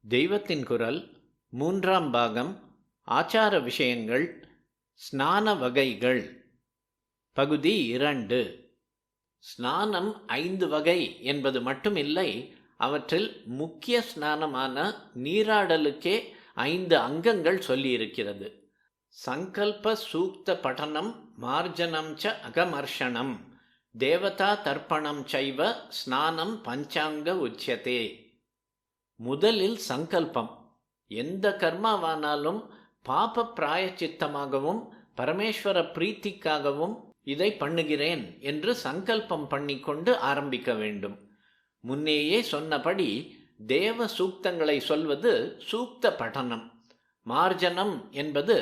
தெய்வத்தின் குரல் மூன்றாம் பாகம் ஆச்சார விஷயங்கள் ஸ்நான வகைகள் பகுதி 2. ஸ்நானம் 5 வகை என்பது மட்டுமில்லை, அவற்றில் முக்கிய ஸ்நானமான நீராடலுக்கே 5 அங்கங்கள் சொல்லியிருக்கிறது. சங்கல்ப சூக்த படனம் மார்ஜனம் ச அகமர்ஷனம் தேவதா தர்ப்பணம் சைவ ஸ்நானம் பஞ்சாங்க உச்சியதே. முதலில் சங்கல்பம். எந்த கர்மாவானாலும் பாப பிராயச்சித்தமாகவும் பரமேஸ்வர பிரீத்திக்காகவும் இதை பண்ணுகிறேன் என்று சங்கல்பம் பண்ணிக்கொண்டு ஆரம்பிக்க வேண்டும். முன்னேயே சொன்னபடி தேவ சூக்தங்களை சொல்வது சூக்த படனம். மார்ஜனம் என்பது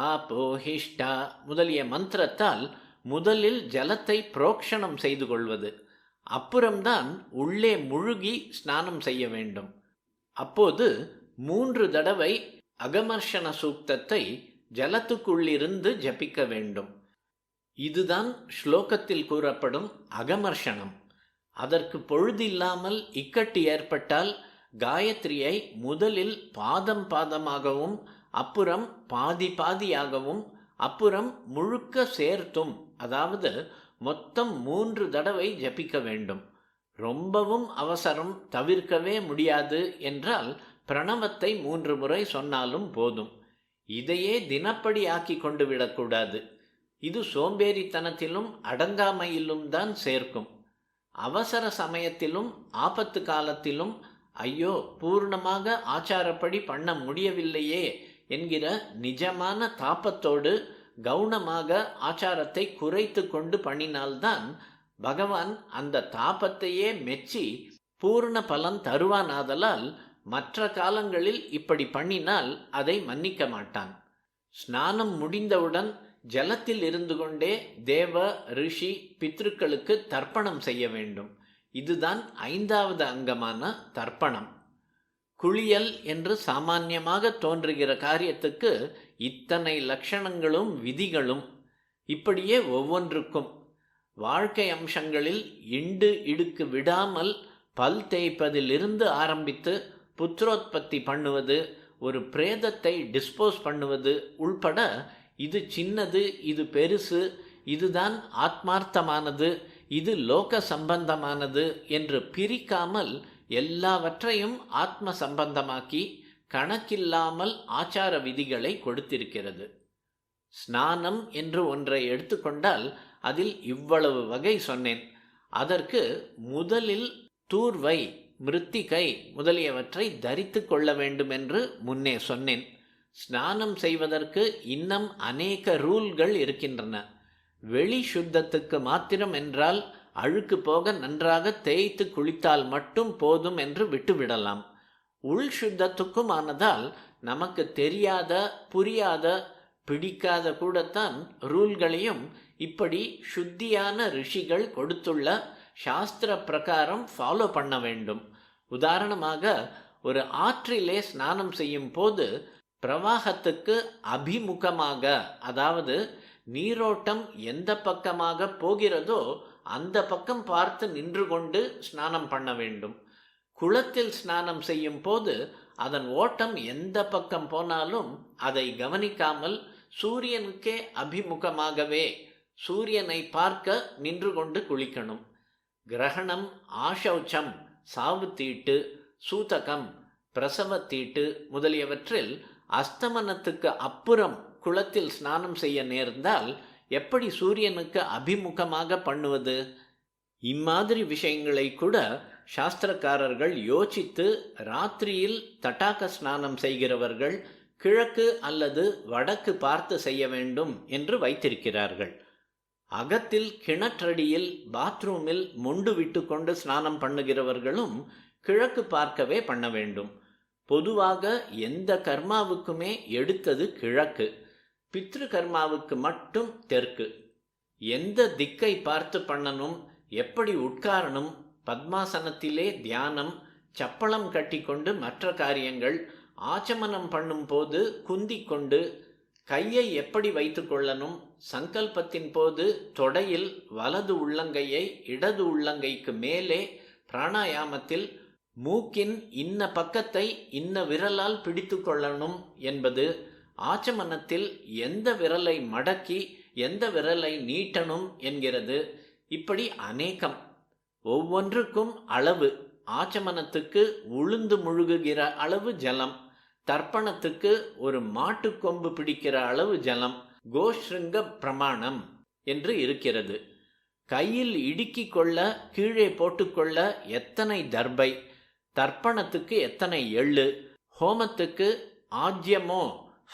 ஆபோஹிஷ்டா முதலிய மந்திரத்தால் முதலில் ஜலத்தை புரோக்ஷணம் செய்து கொள்வது. அப்புறம்தான் உள்ளே முழுகி ஸ்நானம் செய்ய வேண்டும். அப்போது 3 தடவை அகமர்ஷண சூக்தத்தை ஜலத்துக்குள்ளிருந்து ஜபிக்க வேண்டும். இதுதான் ஸ்லோகத்தில் கூறப்படும் அகமர்ஷணம். அதற்கு பொழுதில்லாமல் இக்கட்டு ஏற்பட்டால் காயத்ரியை முதலில் பாதம் பாதமாகவும் அப்புறம் பாதி பாதியாகவும் அப்புறம் முழுக்க சேர்த்தும், அதாவது மொத்தம் 3 தடவை ஜபிக்க வேண்டும். ரொம்பவும் அவசரம், தவிர்க்கவே முடியாது என்றால் பிரணவத்தை 3 முறை சொன்னாலும் போதும். இதையே தினப்படி ஆக்கி கொண்டு விடக்கூடாது. இது சோம்பேறித்தனத்திலும் அடங்காமையிலும் தான் சேர்க்கும். அவசர சமயத்திலும் ஆபத்து காலத்திலும் ஐயோ பூர்ணமாக ஆச்சாரப்படி பண்ண முடியவில்லையே என்கிற நிஜமான தாபத்தோடு கவுனமாக ஆச்சாரத்தை குறைத்து கொண்டு பண்ணினால்தான் பகவான் அந்த தாபத்தையே மெச்சி பூர்ண பலன் தருவானாதலால் மற்ற காலங்களில் இப்படி பண்ணினால் அதை மன்னிக்க மாட்டான். ஸ்நானம் முடிந்தவுடன் ஜலத்தில் இருந்து கொண்டே தேவ ரிஷி பித்ருக்களுக்கு தர்ப்பணம் செய்ய வேண்டும். இதுதான் 5வது அங்கமான தர்ப்பணம். குளியல் என்று சாமான்யமாக தோன்றுகிற காரியத்துக்கு இத்தனை லட்சணங்களும் விதிகளும். இப்படியே ஒவ்வொன்றுக்கும் வாழ்க்கை அம்சங்களில் இண்டு இடுக்கு விடாமல் பல் தேய்ப்பதிலிருந்து ஆரம்பித்து புத்திரோத்பத்தி பண்ணுவது, ஒரு பிரேதத்தை டிஸ்போஸ் பண்ணுவது உள்பட இது சின்னது, இது பெருசு, இதுதான் ஆத்மார்த்தமானது, இது லோக சம்பந்தமானது என்று பிரிக்காமல் எல்லாவற்றையும் ஆத்ம சம்பந்தமாக்கி கணக்கில்லாமல் ஆச்சார விதிகளை கொடுத்திருக்கிறது. ஸ்நானம் என்று ஒன்றை எடுத்துக்கொண்டால் அதில் இவ்வளவு வகை சொன்னேன். அதற்கு முதலில் தூர்வை, மிருத்திகை முதலியவற்றை தரித்து கொள்ள வேண்டும் என்று முன்னே சொன்னேன். ஸ்நானம் செய்வதற்கு இன்னும் அநேக ரூல்கள் இருக்கின்றன. வெளி சுத்தத்துக்கு மாத்திரம் என்றால் அழுக்கு போக நன்றாக தேய்த்து குளித்தால் மட்டும் போதும் என்று விட்டுவிடலாம். உள் சுத்தத்துக்கும் ஆனதால் நமக்கு தெரியாத, புரியாத, பிடிக்காத கூடத்தான் ரூல்களையும் இப்படி சுத்தியான ரிஷிகள் கொடுத்துள்ள சாஸ்திர பிரகாரம் ஃபாலோ பண்ண வேண்டும். உதாரணமாக, ஒரு ஆற்றிலே ஸ்நானம் செய்யும் போது பிரவாகத்துக்கு அபிமுகமாக, அதாவது நீரோட்டம் எந்த பக்கமாக போகிறதோ அந்த பக்கம் பார்த்து நின்று கொண்டு ஸ்நானம் பண்ண வேண்டும். குளத்தில் ஸ்நானம் செய்யும் போது அதன் ஓட்டம் எந்த பக்கம் போனாலும் அதை கவனிக்காமல் சூரியனுக்கே அபிமுகமாகவே சூரியனை பார்க்க நின்று கொண்டு குளிக்கணும். கிரகணம், ஆஷௌச்சம், சாவு தீட்டு, சூதகம், பிரசவ தீட்டு முதலியவற்றில் அஸ்தமனத்துக்கு அப்புறம் குளத்தில் ஸ்நானம் செய்ய நேர்ந்தால் எப்படி சூரியனுக்கு அபிமுகமாக பண்ணுவது? இம்மாதிரி விஷயங்களை கூட சாஸ்திரக்காரர்கள் யோசித்து ராத்திரியில் தட்டாக ஸ்நானம் செய்கிறவர்கள் கிழக்கு அல்லது வடக்கு பார்த்து செய்ய வேண்டும் என்று வைத்திருக்கிறார்கள். அகத்தில் கிணற்றடியில் பாத்ரூமில் மொண்டு விட்டு கொண்டு ஸ்நானம் பண்ணுகிறவர்களும் கிழக்கு பார்க்கவே பண்ண வேண்டும். பொதுவாக எந்த கர்மாவுக்குமே எடுத்தது கிழக்கு, பித்ரு கர்மாவுக்கு மட்டும் தெற்கு. எந்த திக்கை பார்த்து பண்ணணும், எப்படி உட்காரணும், பத்மாசனத்திலே தியானம், சப்பளம் கட்டி கொண்டு மற்ற காரியங்கள், ஆச்சமனம் பண்ணும் போது குந்திக்கொண்டு கையை எப்படி வைத்து கொள்ளணும், சங்கல்பத்தின் போது தொடையில் வலது உள்ளங்கையை இடது உள்ளங்கைக்கு மேலே பிராணாயாமத்தில் மூக்கின் இன்ன பக்கத்தை இன்ன விரலால் பிடித்து கொள்ளணும் என்பது, ஆச்சமனத்தில் எந்த விரலை மடக்கி எந்த விரலை நீட்டணும் என்கிறது, இப்படி அநேகம். ஒவ்வொன்றுக்கும் அளவு. ஆச்சமனத்துக்கு உளுந்து முழுகுகிற அளவு ஜலம், தர்ப்பணத்துக்கு ஒரு மாட்டுக்கொம்பு பிடிக்கிற அளவு ஜலம், கோஷ்ருங்க பிரமாணம் என்று இருக்கிறது. கையில் இடுக்கி கொள்ள கீழே போட்டுக்கொள்ள எத்தனை தர்பை, தர்ப்பணத்துக்கு எத்தனை எள்ளு, ஹோமத்துக்கு ஆஜ்யமோ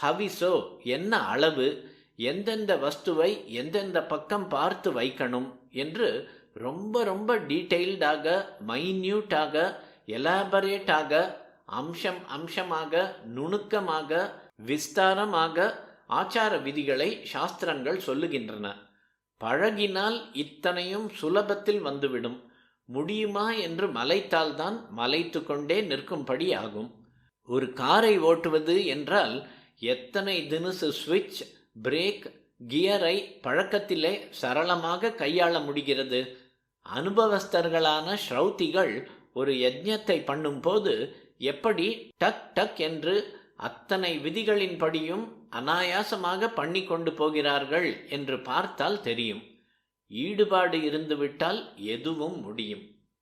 ஹவிசோ என்ன அளவு, எந்தெந்த வஸ்துவை எந்தெந்த பக்கம் பார்த்து வைக்கணும் என்று ரொம்ப ரொம்ப டீட்டெயில்டாக, மைன்யூட்டாக, எலாபரேட்டாக, அம்சம் அம்சமாக, நுணுக்கமாக, விஸ்தாரமாக ஆச்சார விதிகளை சாஸ்திரங்கள் சொல்லுகின்றன. பழகினால் இத்தனையும் சுலபத்தில் வந்துவிடும். முடியுமா என்று மலைத்தால்தான் மலைத்து கொண்டே நிற்கும்படி ஆகும். ஒரு காரை ஓட்டுவது என்றால் எத்தனை தினுசு சுவிட்ச், பிரேக், கியரை பழக்கத்திலே சரளமாக கையாள முடிகிறது. அனுபவஸ்தர்களான ஸ்ரௌத்திகள் ஒரு யஜ்ஞத்தை பண்ணும்போது எப்படி டக் டக் என்று அத்தனை விதிகளின்படியும் அனாயாசமாக பண்ணி கொண்டு போகிறார்கள் என்று பார்த்தால் தெரியும். ஈடுபாடு இருந்துவிட்டால் எதுவும் முடியும்.